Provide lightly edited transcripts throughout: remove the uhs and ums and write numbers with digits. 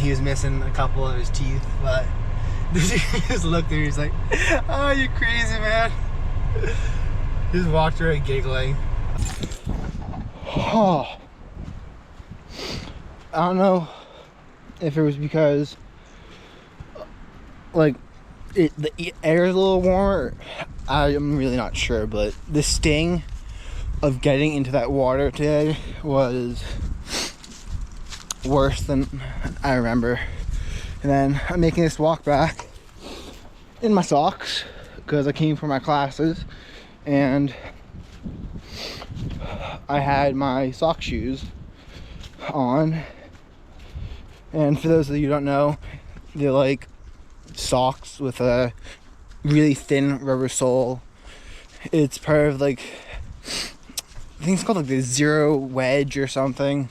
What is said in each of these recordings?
he was missing a couple of his teeth, but he just looked at me, he's like, oh, you crazy, man. He just walked away giggling. Oh. I don't know if it was because like the air is a little warmer. I'm really not sure, but the sting of getting into that water today was worse than I remember. And then I'm making this walk back in my socks because I came from my classes and I had my sock shoes on. And for those of you who don't know, they're like socks with a really thin rubber sole. It's part of like, I think it's called like the Zero Wedge or something.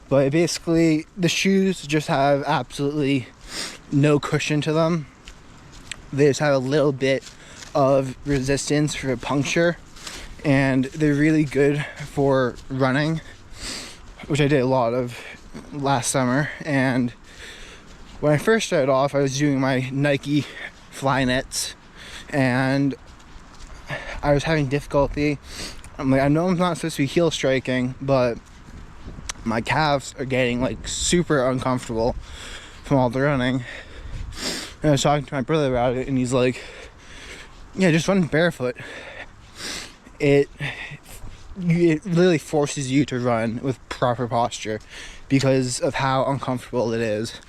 But basically, the shoes just have absolutely no cushion to them. They just have a little bit of resistance for a puncture. And they're really good for running, which I did a lot of last summer. And when I first started off, I was doing my Nike Flyknits, and I was having difficulty. I'm like, I know I'm not supposed to be heel striking, but my calves are getting like super uncomfortable from all the running. And I was talking to my brother about it, and he's like, yeah, just run barefoot. It literally forces you to run with proper posture because of how uncomfortable it is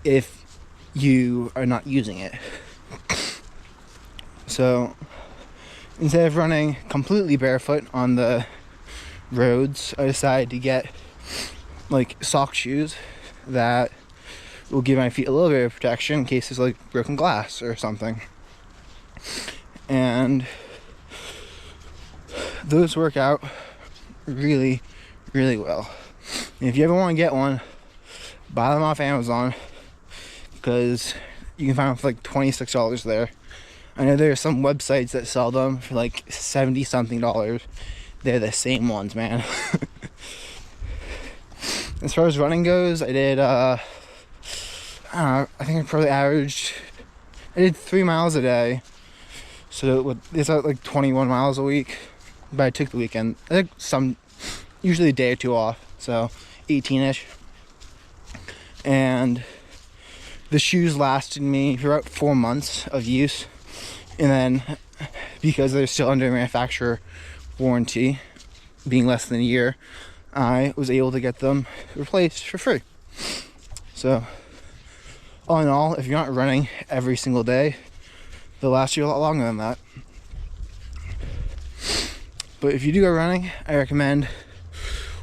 if you are not using it. So instead of running completely barefoot on the roads, I decided to get like sock shoes that will give my feet a little bit of protection in case there's like broken glass or something. And those work out really, really well. And if you ever want to get one, buy them off Amazon because you can find them for like $26 there. I know there are some websites that sell them for like $70 something. They're the same ones, man. As far as running goes, I did I don't know, I think I probably averaged, I did 3 miles a day. So it's like 21 miles a week. But I took the weekend. I took usually a day or two off, so 18-ish. And the shoes lasted me for about 4 months of use. And then, because they're still under manufacturer warranty, being less than a year, I was able to get them replaced for free. So, all in all, if you're not running every single day, they'll last you a lot longer than that. But if you do go running, I recommend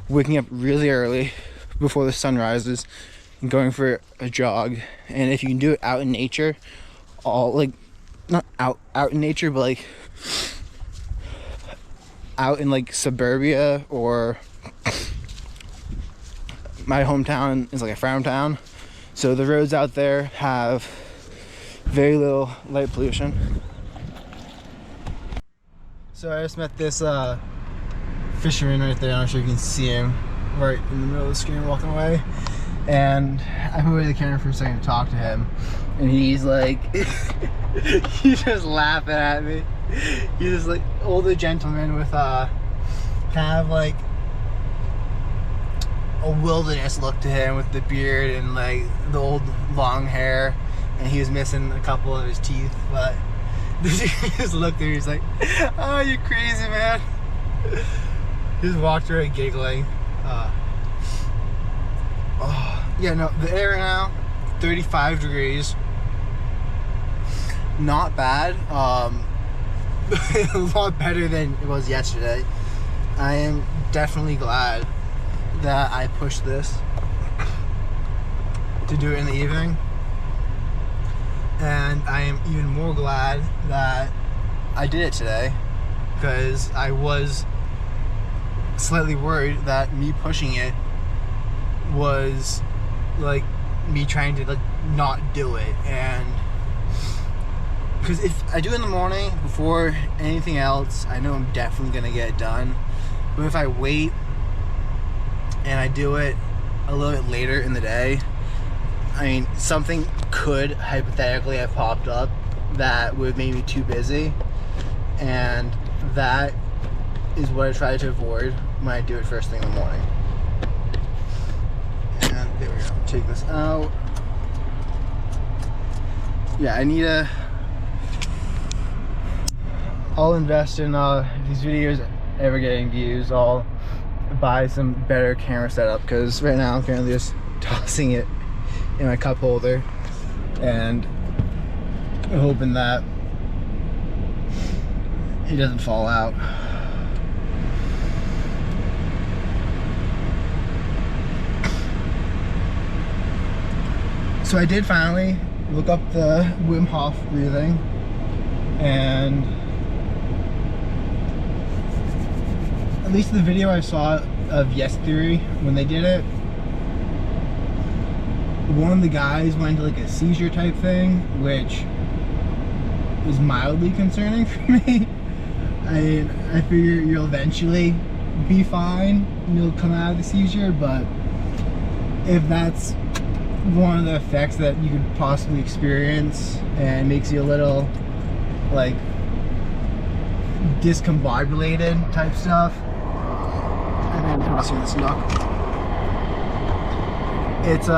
waking up really early before the sun rises and going for a jog. And if you can do it out in nature, not out in nature, but like out in like suburbia, or my hometown is like a farm town, so the roads out there have very little light pollution. So I just met this fisherman right there. I'm not sure you can see him right in the middle of the screen walking away. And I moved away the camera for a second to talk to him. And he's like, he's just laughing at me. He's just like older gentleman with kind of like a wilderness look to him, with the beard and like the old long hair. And he was missing a couple of his teeth, but he just looked at me, he's like, oh, you crazy, man. He just walked away giggling. Yeah, no, the air now, 35 degrees. Not bad. A lot better than it was yesterday. I am definitely glad that I pushed this to do it in the evening. And I am even more glad that I did it today, because I was slightly worried that me pushing it was like me trying to like not do it. And because if I do it in the morning before anything else, I know I'm definitely gonna get it done. But if I wait and I do it a little bit later in the day, I mean, something could hypothetically have popped up that would make me too busy, and that is what I try to avoid when I do it first thing in the morning. And there we go. Take this out. Yeah, I'll invest in, if these videos ever getting views, I'll buy some better camera setup, because right now I'm currently just tossing it in my cup holder and hoping that it doesn't fall out. So I did finally look up the Wim Hof breathing, and at least the video I saw of Yes Theory, when they did it, one of the guys went into like a seizure type thing, which was mildly concerning for me. I figure you'll eventually be fine and you'll come out of the seizure, but if that's one of the effects that you could possibly experience and makes you a little like discombobulated type stuff, I think I'm tossing this knuck. It's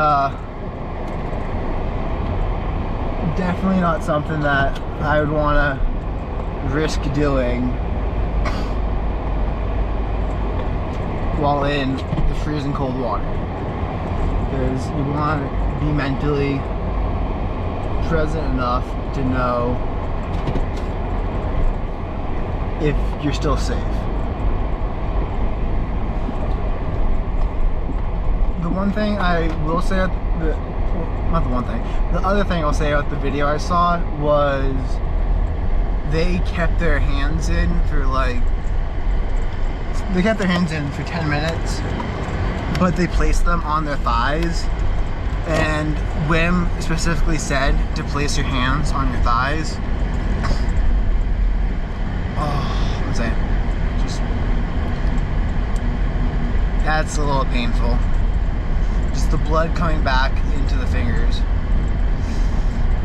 definitely not something that I would want to risk doing while in the freezing cold water, because you want to be mentally present enough to know if you're still safe. The one thing I will say, not the one thing, the other thing I'll say about the video I saw was they kept their hands in for 10 minutes, but they placed them on their thighs, and Wim specifically said to place your hands on your thighs. Oh, I'm saying, just, that's a little painful. Just the blood coming back into the fingers,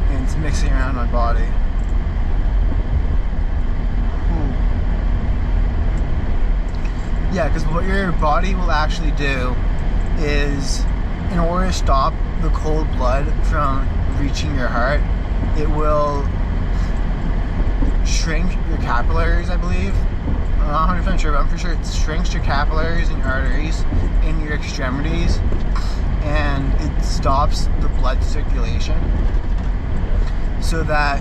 and it's mixing around my body. Yeah, because what your body will actually do is, in order to stop the cold blood from reaching your heart, it will shrink your capillaries, I believe. I'm not 100% sure, but I'm pretty sure it shrinks your capillaries and your arteries in your extremities, and it stops the blood circulation. So that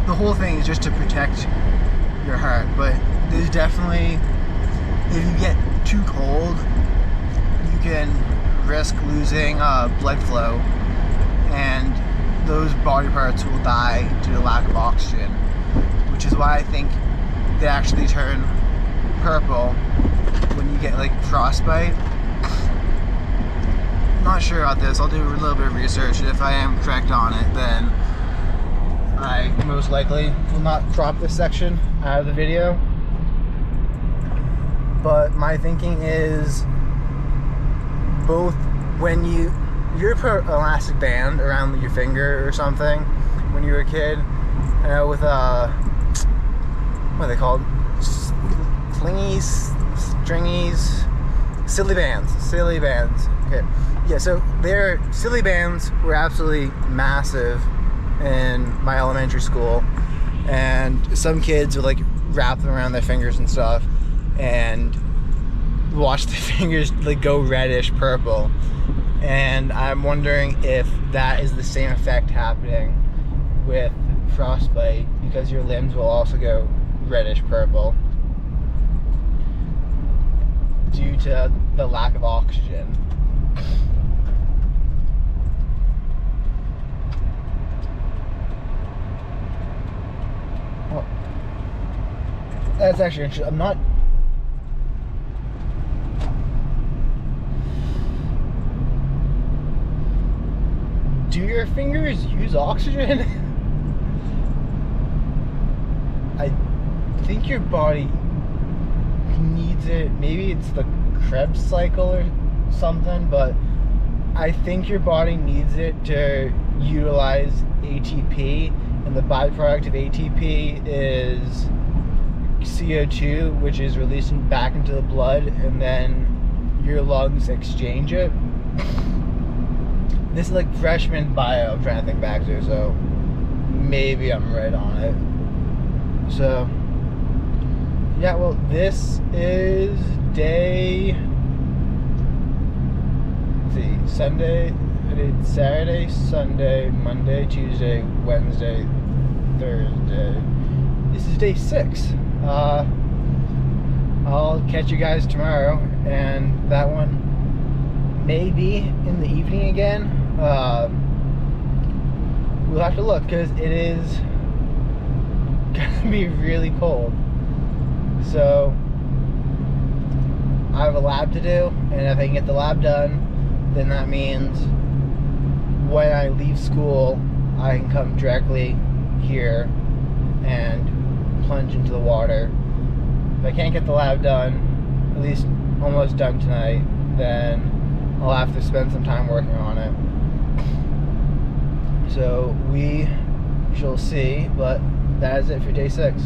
the whole thing is just to protect your heart, but there's definitely, if you get too cold, you can risk losing blood flow, and those body parts will die due to lack of oxygen, which is why I think they actually turn purple when you get like frostbite. I'm not sure about this. I'll do a little bit of research, and if I am correct on it, then I most likely will not crop this section out of the video. But my thinking is, both when you put an elastic band around your finger or something when you were a kid, I know with what are they called? Clingies, stringies, silly bands. Okay, yeah. So their silly bands were absolutely massive in my elementary school, and some kids would like wrap them around their fingers and stuff, and watch the fingers like go reddish purple. And I'm wondering if that is the same effect happening with frostbite, because your limbs will also go reddish purple due to the lack of oxygen. Well, that's actually interesting. I'm not. Do your fingers use oxygen? I think your body needs it. Maybe it's the Krebs cycle or something, but I think your body needs it to utilize ATP, and the byproduct of ATP is CO2, which is released back into the blood, and then your lungs exchange it. This is like freshman bio I'm trying to think back to, so maybe I'm right on it. So yeah, well, this is day, let's see, Sunday, I did Saturday, Sunday, Monday, Tuesday, Wednesday, Thursday. This is day 6. I'll catch you guys tomorrow, and that one may be in the evening again. We'll have to look, because it is gonna be really cold. So I have a lab to do, and if I can get the lab done, then that means when I leave school I can come directly here and plunge into the water. If I can't get the lab done, at least almost done tonight, then I'll have to spend some time working on it. So we shall see, but that is it for day 6.